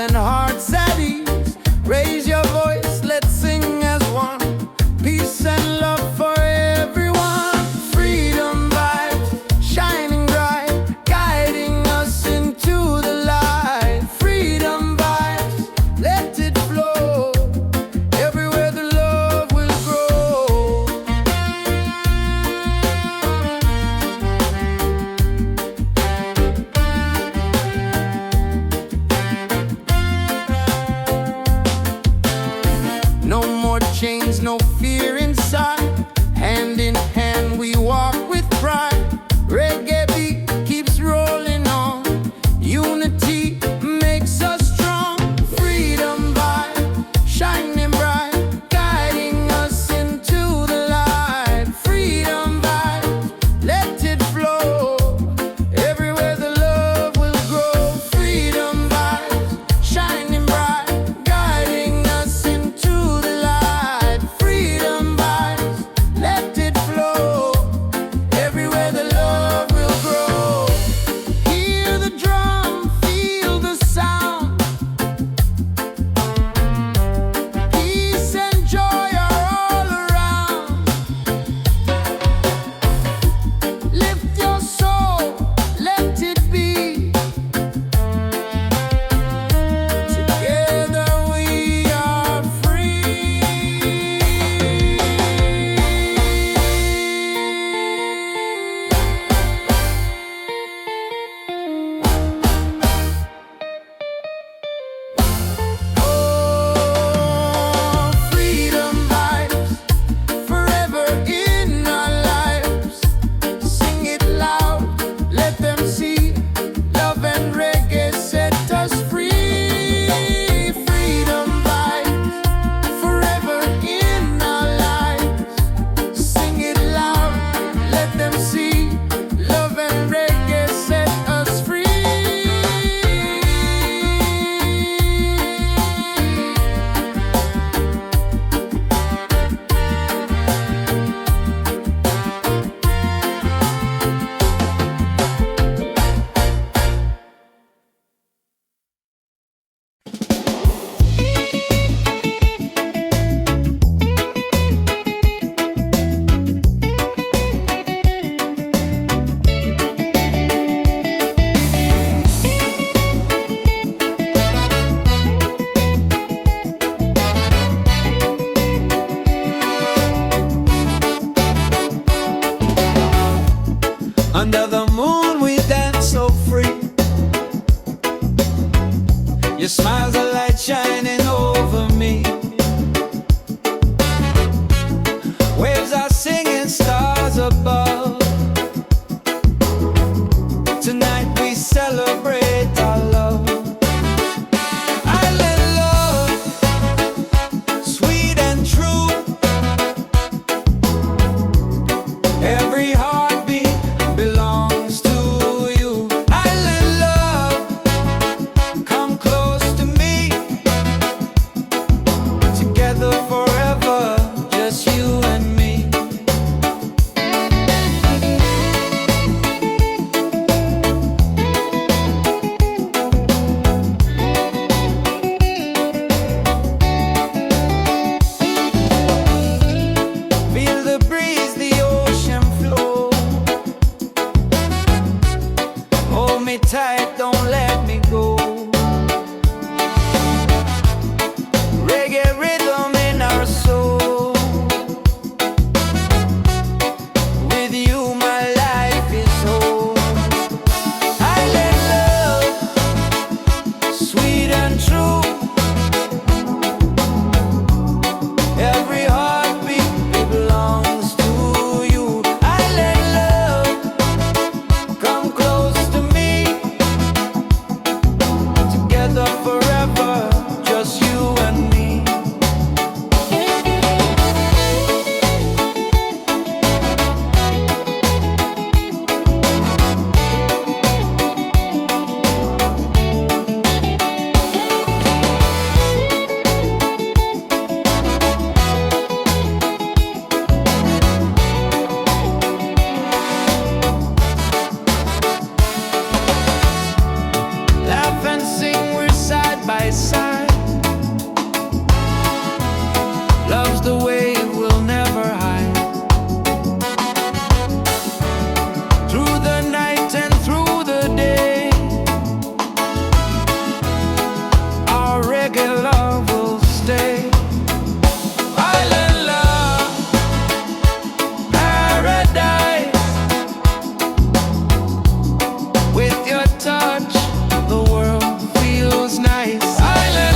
and hearts at ease. Raise your voice, let's sing as one. Peace and love for everyone. Freedom vibes, shining bright, guiding us into the light. Freedom vibes, let it flow. Everywhere the love will grow. No more chains, no fear inside. Hand in hand we walk with pride. Reggae beat keeps rolling on. Unity makes us strong. Freedom vibe, shining bright, guiding us into the light. Freedom vibe, let it flow. Everywhere the love will grow. Freedom vibes, shining bright, guiding us into the light. Freedom vibes, let it flow. Everywhere the love will grow. Hear the drum, feel the sound. Peace and joy are all around. Lift your soul, let it be. Together we are free. Oh, freedom vibes, forever in our lives. Sing it loud, let them see. Love and reggae set us free. Freedom vibes, forever in our lives. Sing it loud, let them see. Love and reggae set us free. Under the moon we dance so free. Your smile's a light shining over me. Waves are singing, stars above. Tonight we celebrate our love. Island love, sweet and true. Every heartbeat belongs to you. Island love, come close to me. by side. Love's the wave we'll never hide. Through the night and through the day, our reggae love will stay. Island love, paradise. With your touch, the world feels nice. Island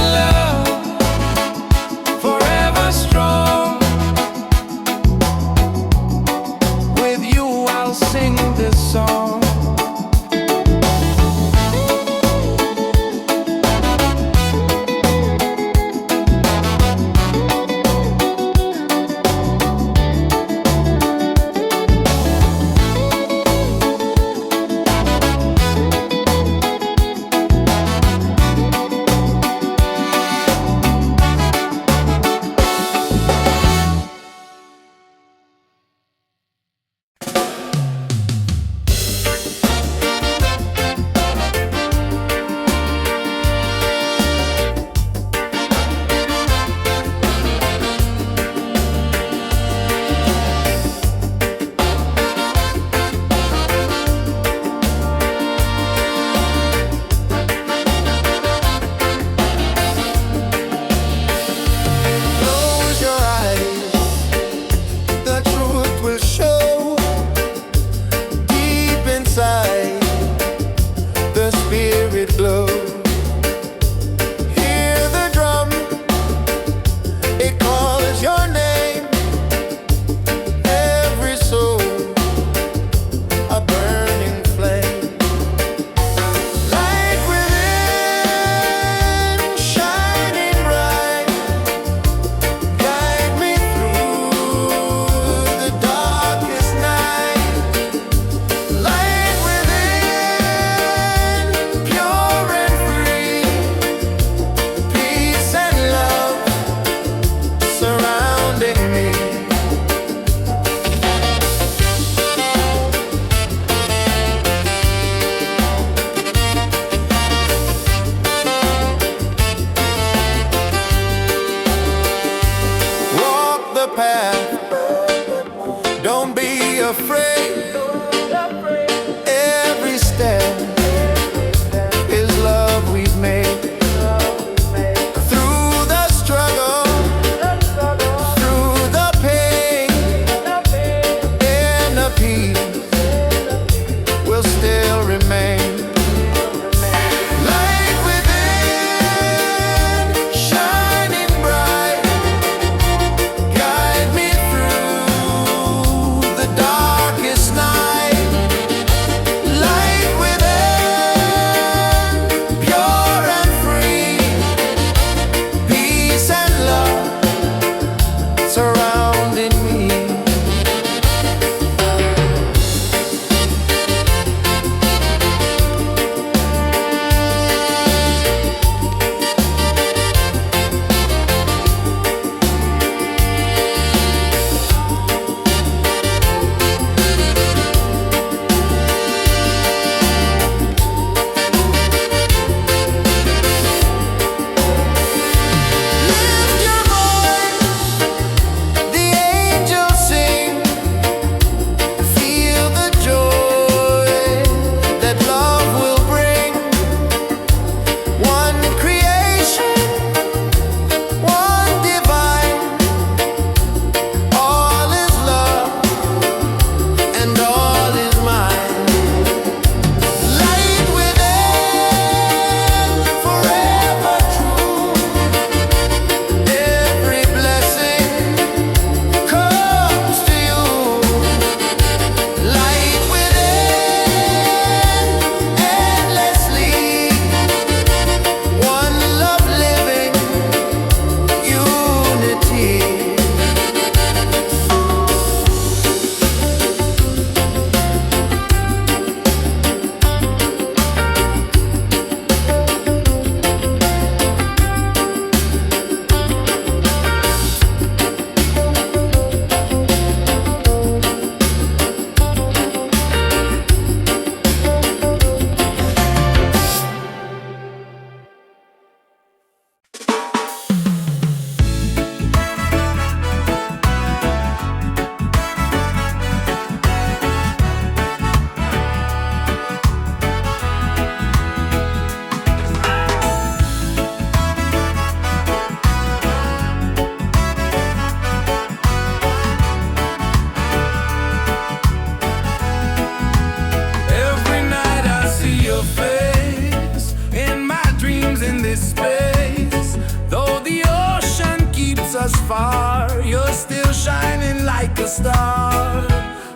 a star.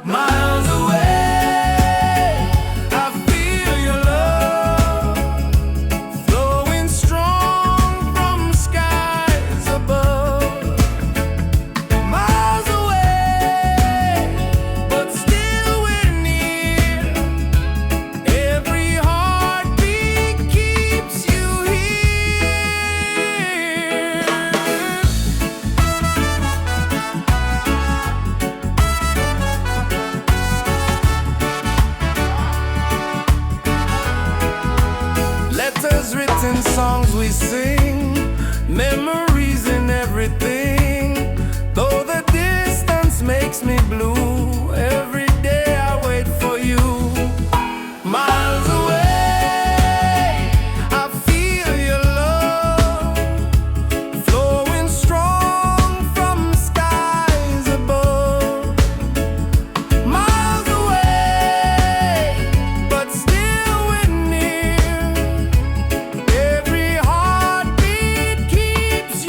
Miles away, I feel your love flowing strong from skies above. Miles away, but still we're near. Every heartbeat keeps you here. Letters written, songs we sing, memories in everything. Though the distance makes me blue, every day I wait for you. Miles away, I feel your love flowing strong from skies above. Miles away, but still we're near. Every heartbeat keeps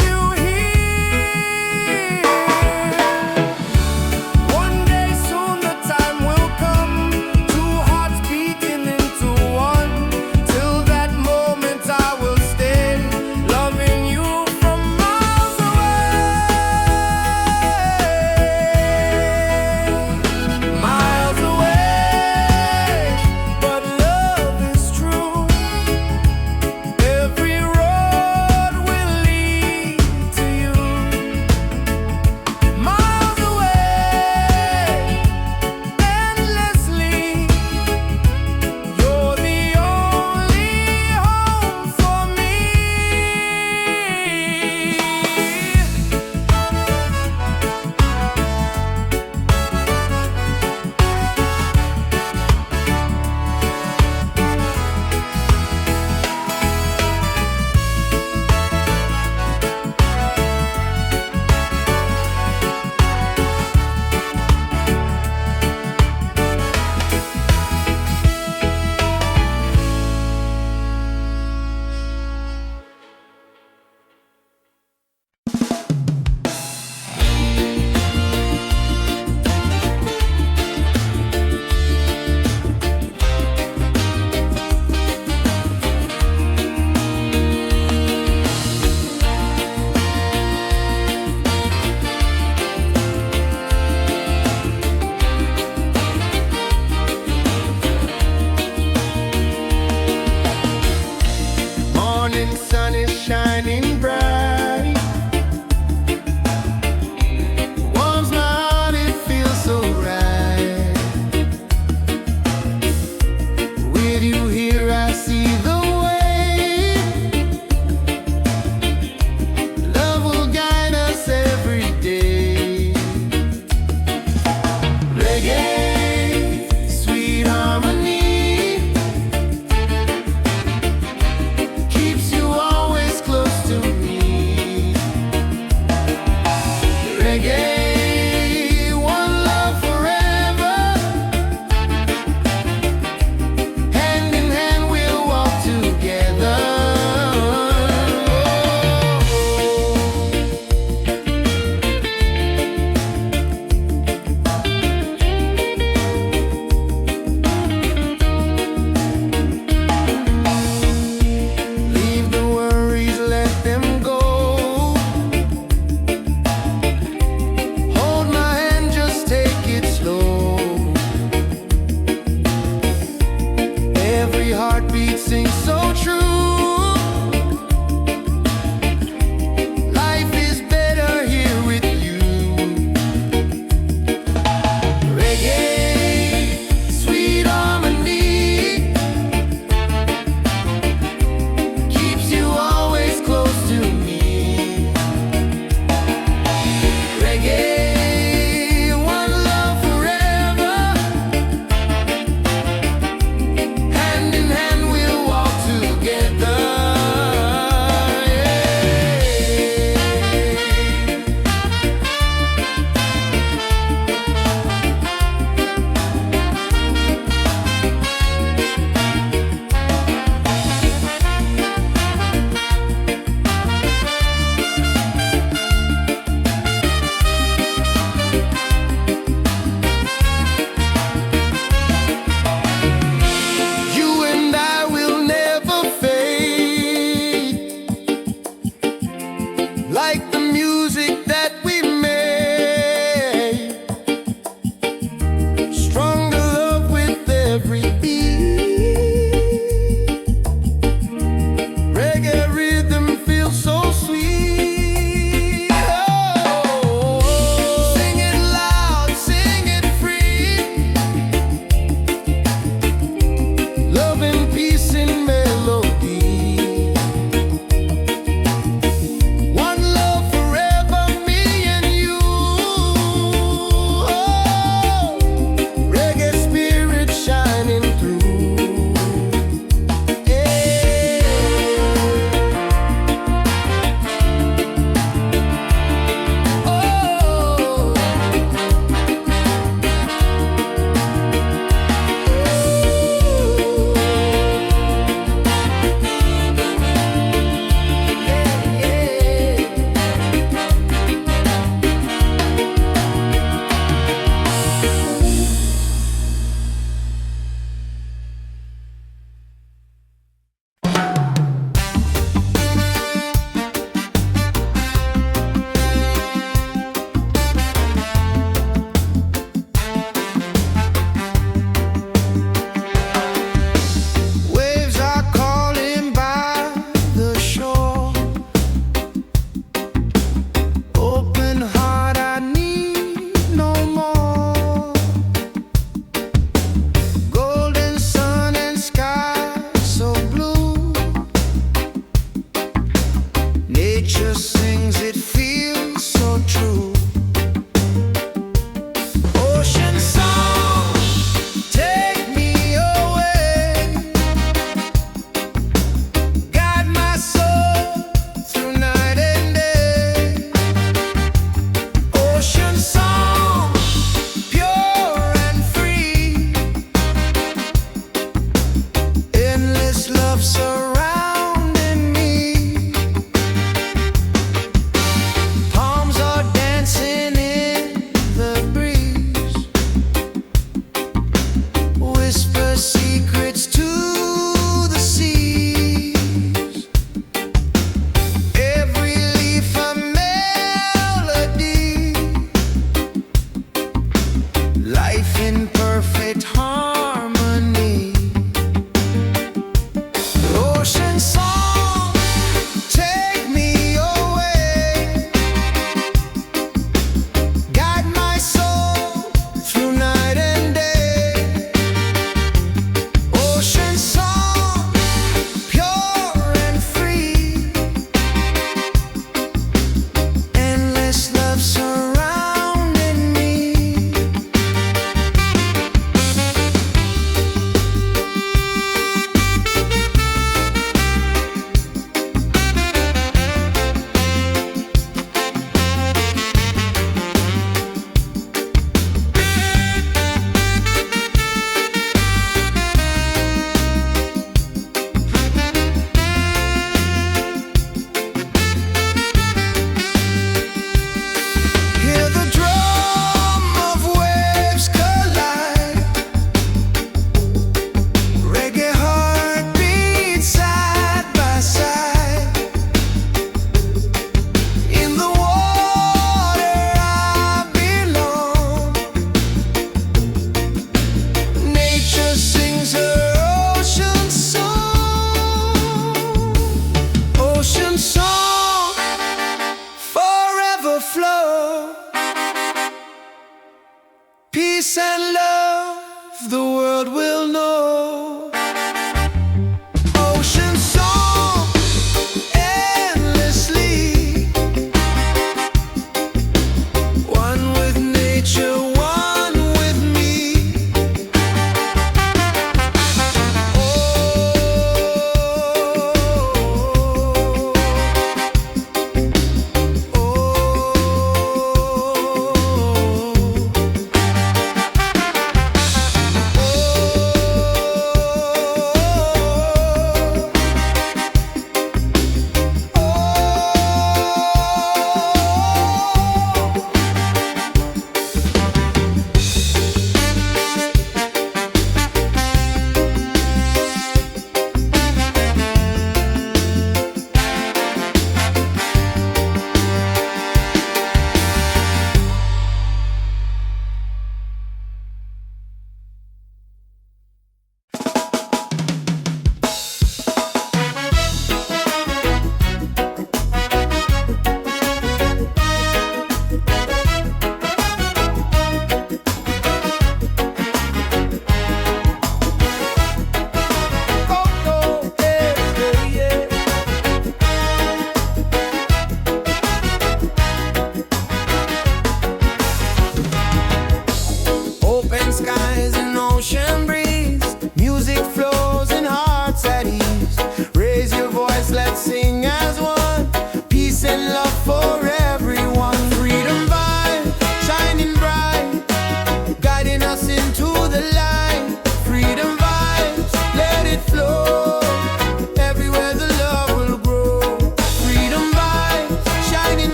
Nature sings, it feels so true. Ocean song, take me away. Guide my soul through night and day. Ocean song, pure and free. Endless love surrounding me.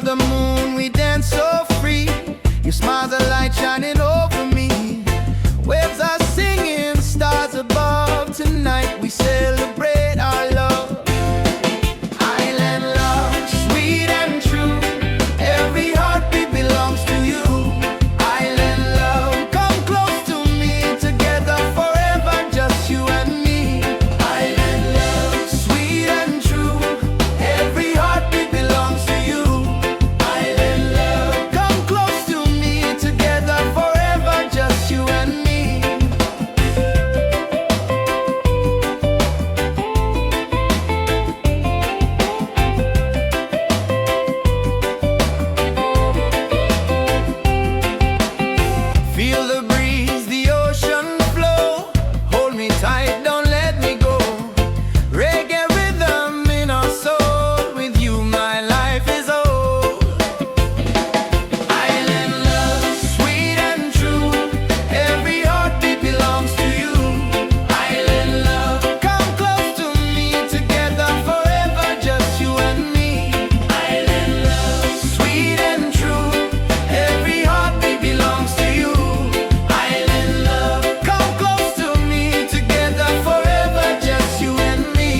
the moon, we dance so free. Your smile's a light shining over me. Waves are singing, stars above. Tonight we celebrate our love. Island love, sweet and true. Every heartbeat belongs to you. Island love, come close to me. Together forever, just you and me. Island love, sweet and true. Every heartbeat belongs to you. Island love, come close to me. Together forever, just you and me. Feel the breeze, the ocean flow. Hold me tight, don't let me go. Reggae rhythm in our soul. With you my life is whole. Island love, sweet and true. Every heartbeat belongs to you. Island love, come close to me. Together forever, just you and me. Island love, sweet and true. Every heartbeat belongs to you. Island love, come close to me. Together forever, just you and me.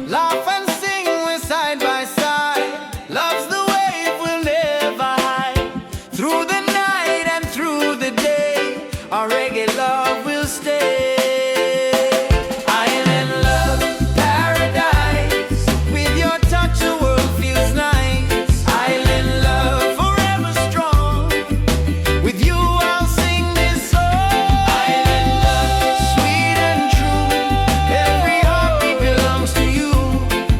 Laugh and sing, we're side by side. Love's the wave, we'll never hide. Through the night and through the day, our reggae love will stay. Island love, paradise. With your touch, the world feels nice. Island love, forever strong. With you, I'll sing this song. Island love, sweet and true. Every heartbeat belongs to you.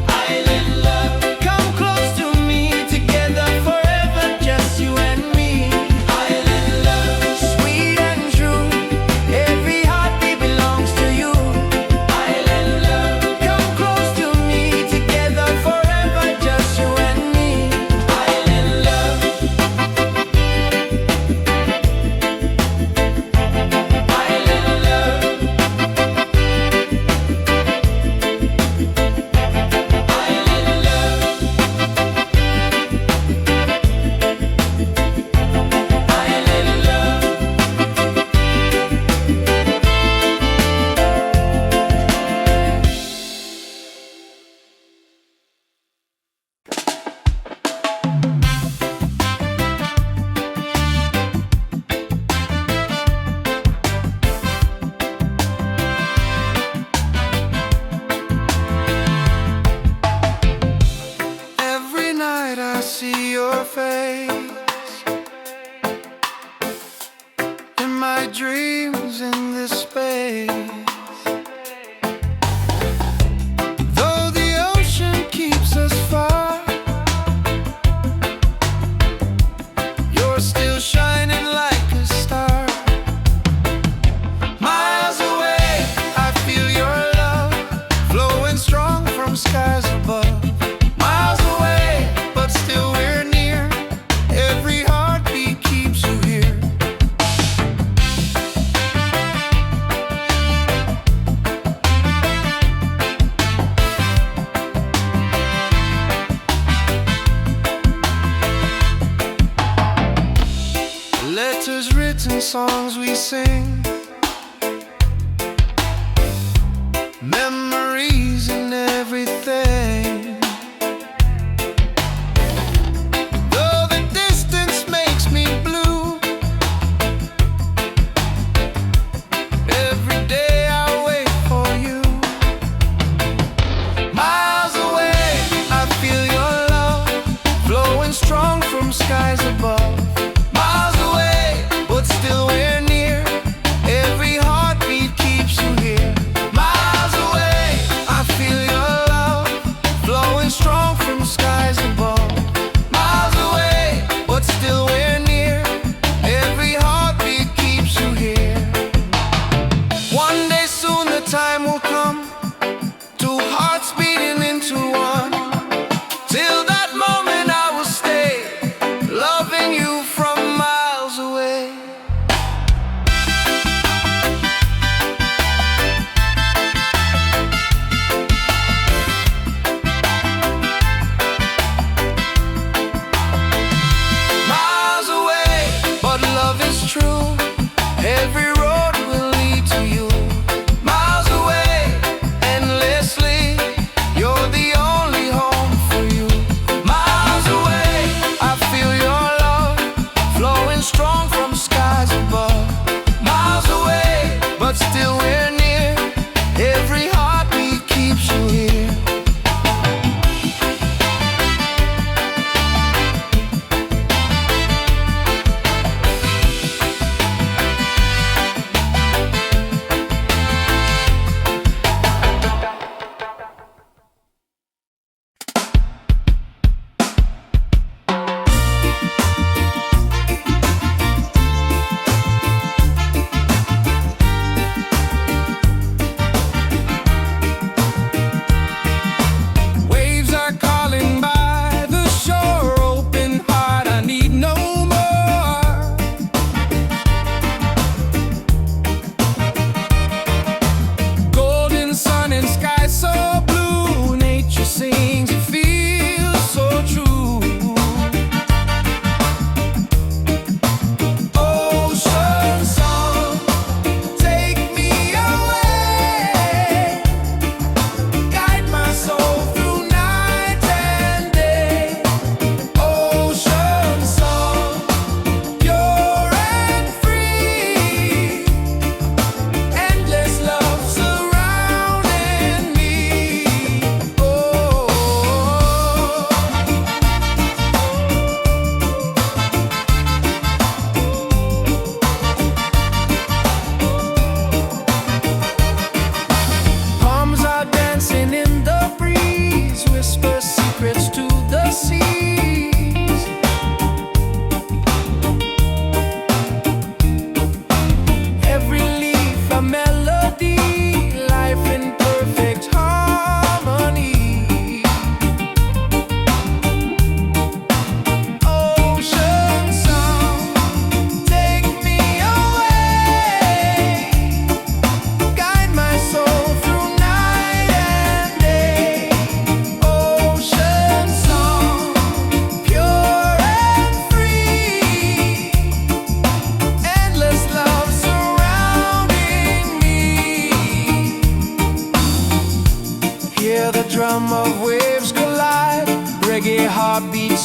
Island love, come close to me. Together forever, just you and me. Island love, sweet and true. Every heartbeat belongs to you. Island love, come close to me. Together forever, just you and me. Island love. Island love. Island love. Every night I see your face in my dreams in this space. Though the ocean keeps us far, you're still shining like a star. Miles away, I feel your love flowing strong from skies above. Miles away, but still we're near. Every heartbeat keeps you here. Letters written, songs we sing, memories and everything. Though the distance makes me blue, every day I wait for you. Miles away, I feel your love flowing strong from skies above. Miles away, but still we're near.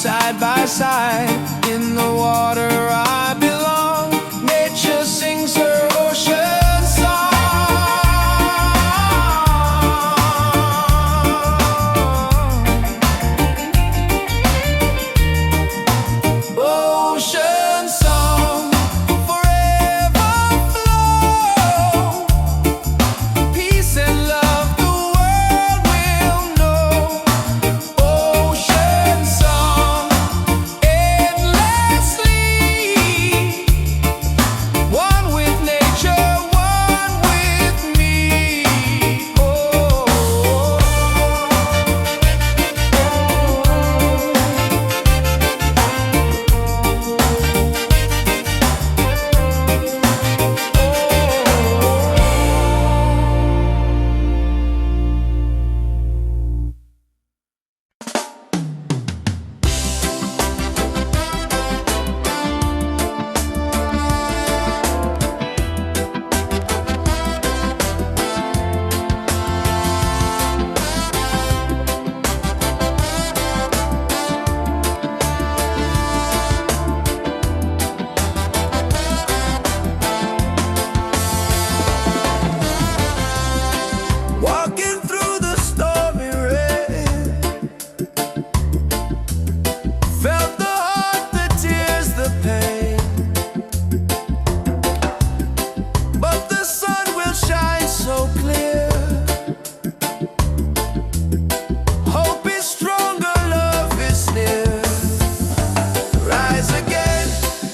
side by side. In the water I belong. Nature sings her ocean song. Ocean song, forever flow. Peace and love the world will know. Ocean song, endlessly. One with nature, one with me. Oh. Walking through the stormy rain, felt the heart, the tears, the pain. But the sun will shine so clear. Hope is stronger, love is near. Rise again,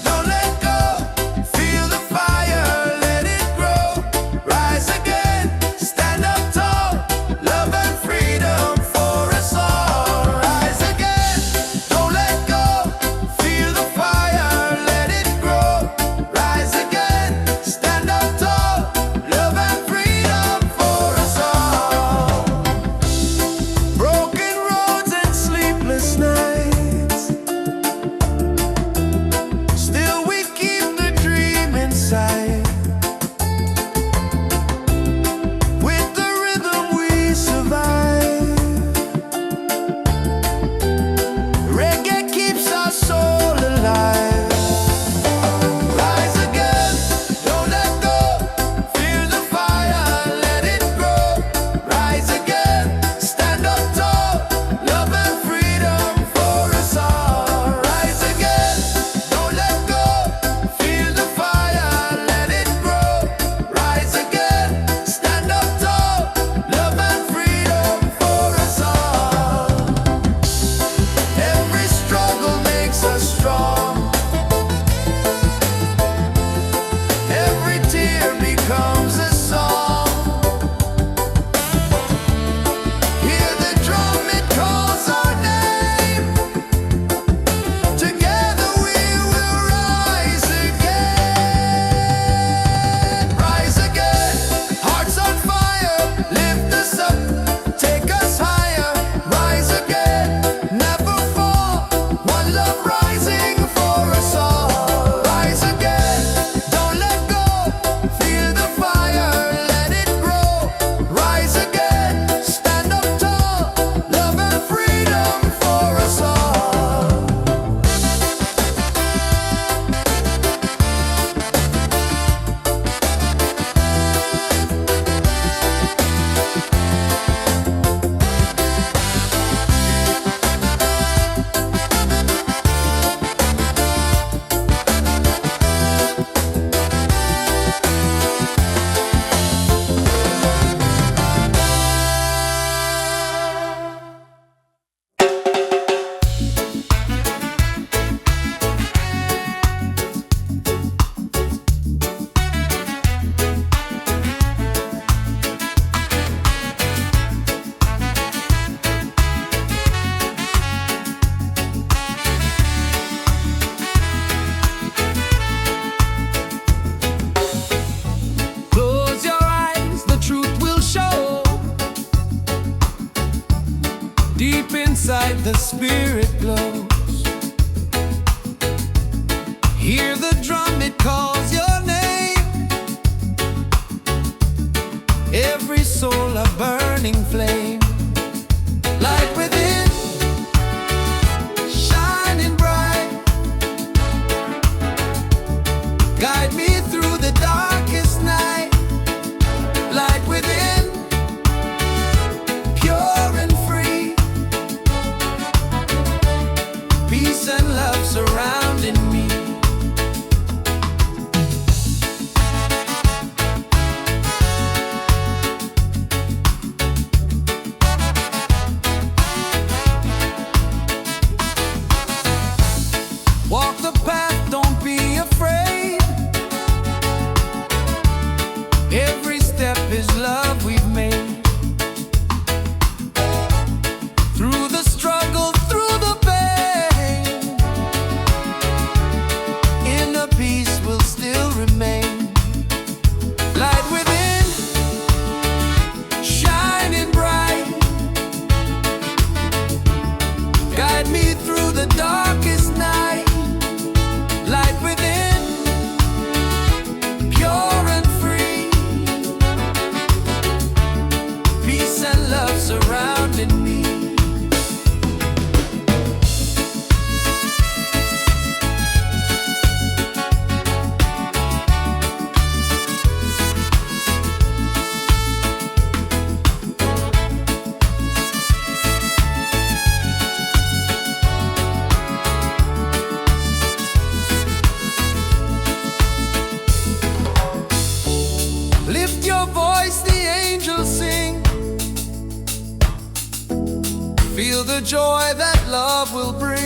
don't let go. Feel the fire, let it grow. Rise again, stand up tall. Love and freedom for us all. Rise again, don't let go. Feel the fire, let it grow. Rise again, stand up tall. Love and freedom for us all. Broken roads and sleepless nights, still we keep the dream inside. With the rhythm we survive. Reggae keeps our soul alive. Rise again, don't let go. Feel the fire, let it grow. Rise again, stand up tall. Love and freedom for us all. Rise again, don't let go. Feel the fire, let it grow. Rise again, stand up tall. Love and freedom for us all. Every struggle makes us strong. Every tear becomes a song. Hear the drum, it calls our name. Together we will rise again. Rise again, hearts on fire. Lift us up, take us higher. Rise again, never fall. One love rising for us all. Rise again, don't let go. Feel the fire, let it grow. Rise again, stand up tall. Love and freedom for us all. Close your eyes, the truth will show. Deep inside the spirit glows. Hear the drum, it calls your name. Every soul a burning flame. Light within, shine Feel the joy that love will bring.